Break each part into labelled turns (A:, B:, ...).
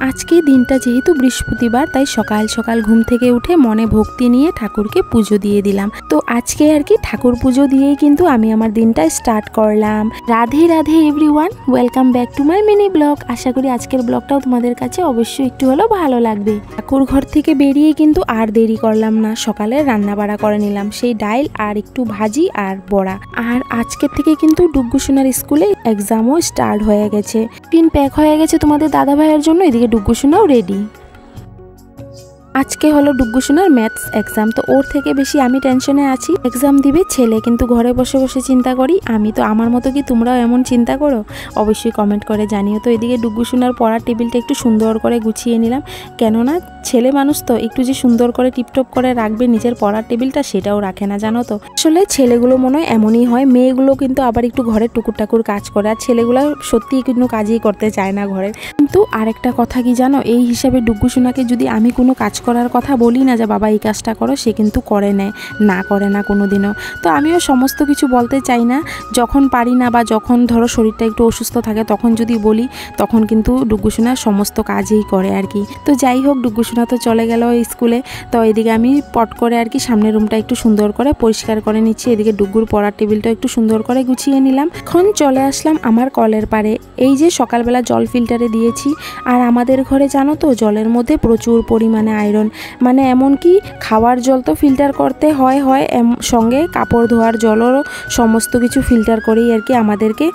A: আজকে দিনটা যেহেতু বৃহস্পতিবার তাই সকাল সকাল ঘুম থেকে উঠে মনে ভক্তি নিয়ে ঠাকুরকে পুজো দিয়ে দিলাম। তো আজকে আর কি ঠাকুর পুজো দিয়েই কিন্তু আমি আমার দিনটা স্টার্ট করলাম। Radhe Radhe everyone, welcome back to my mini blog. আশা করি আজকের ব্লগটাও তোমাদের কাছে অবশ্যই একটু হলেও ভালো লাগবে। ঠাকুর ঘর থেকে বেরিয়ে কিন্তু আর দেরি করলাম না, সকালে রান্না বাড়া করে নিলাম, সেই ডাইল আর একটু ভাজি আর বড়া। আর আজকের থেকে কিন্তু ডুগ্গু সোনার স্কুলে এক্সামও স্টার্ট হয়ে গেছে, টিফিন প্যাক হয়ে গেছে তোমাদের দাদা ভাইয়ের জন্য, এদিকে ডুগ্গু সোনাও রেডি। আজকে হলো ডুগ্গু সোনার ম্যাথস এক্সাম, তো ওর থেকে বেশি আমি টেনশনে আছি। এক্সাম দিবে ছেলে, কিন্তু ঘরে বসে বসে চিন্তা করি আমি। তো আমার মতো কি তোমরাও এমন চিন্তা করো? অবশ্যই কমেন্ট করে জানিও। তো এদিকে ডুগ্গু সোনার পড়ার টেবিলটা একটু সুন্দর করে গুছিয়ে নিলাম, কেননা ছেলে মানুষ তো একটু যে সুন্দর করে টিপটপ করে রাখবে নিজের পড়ার টেবিলটা, সেটাও রাখে না, জানো তো। আসলে ছেলেগুলো মনে হয় এমনই হয়, মেয়েগুলো কিন্তু আবার একটু ঘরে টুকুর টাকুর কাজ করে, আর ছেলেগুলো সত্যিই কোনো কাজই করতে চায় না ঘরের। কিন্তু আরেকটা কথা কি জানো, এই হিসাবে ডুগ্গু সোনাকে যদি আমি কোনো কাজ করার কথা বলি না যে বাবা এই কাজটা করো, সে কিন্তু করে নেয়, না করে না কোনো দিনও। তো আমিও সমস্ত কিছু বলতে চাই না, যখন পারি না বা যখন ধরো শরীরটা একটু অসুস্থ থাকে তখন যদি বলি, তখন কিন্তু ডুগ্গু সোনা সমস্ত কাজই করে আর কি। তো যাই হোক, ডুগ্গু সোনা তো চলে গেল স্কুলে। তো এদিকে আমি পট করে আর কি সামনের রুমটা একটু সুন্দর করে পরিষ্কার করে নিচ্ছি, এদিকে ডুগ্গুর পড়ার টেবিলটা একটু সুন্দর করে গুছিয়ে নিলাম। এখন চলে আসলাম আমার কলের পাড়ে। এই যে সকালবেলা জল ফিল্টারে দিয়েছি, আর আমাদের ঘরে জানো তো জলের মধ্যে প্রচুর পরিমাণে আয়রন, মানে এমনকি খাওয়ার জল তো ফিল্টার করতে হয়, সঙ্গে কাপড় ধোয়ার জলও সমস্ত কিছু ফিল্টার করেই আর কি আমাদেরকে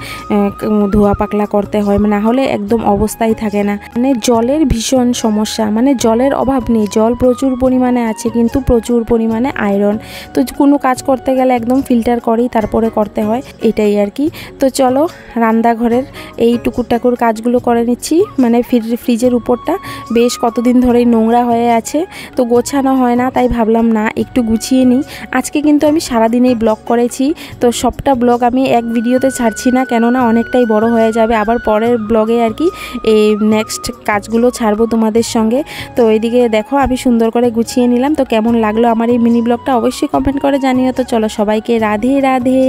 A: ধোয়া পাকলা করতে হয়, না হলে একদম অবস্থাই থাকে না। মানে জলের ভীষণ সমস্যা, মানে জলের অভাব নেই, জল প্রচুর পরিমাণে আছে কিন্তু প্রচুর পরিমাণে আয়রন। তো কোনো কাজ করতে গেলে একদম ফিল্টার করেই তারপরে করতে হয়, এটাই আর কি। তো চলো রান্নাঘরের এই টুকুর টাকুর কাজগুলো করে নিচ্ছি। মানে ফ্রিজের উপরটা বেশ কতদিন ধরেই নোংরা হয়ে আছে, তো গোছানো হয় না, তাই ভাবলাম না একটু গুছিয়ে নিই। আজকে কিন্তু আমি সারাদিনেই ব্লগ করেছি, তো সবটা ব্লগ আমি এক ভিডিওতে ছাড়ছি না, কেননা অনেকটাই বড় হয়ে যাবে। আবার পরের ব্লগে আর কি এই নেক্সট কাজগুলো ছাড়বো তোমাদের সঙ্গে। তো এইদিকে দেখো আমি সুন্দর করে গুছিয়ে নিলাম। তো কেমন লাগলো আমার এই মিনি ব্লগটা অবশ্যই কমেন্ট করে জানিও। তো চলো সবাইকে রাধে রাধে।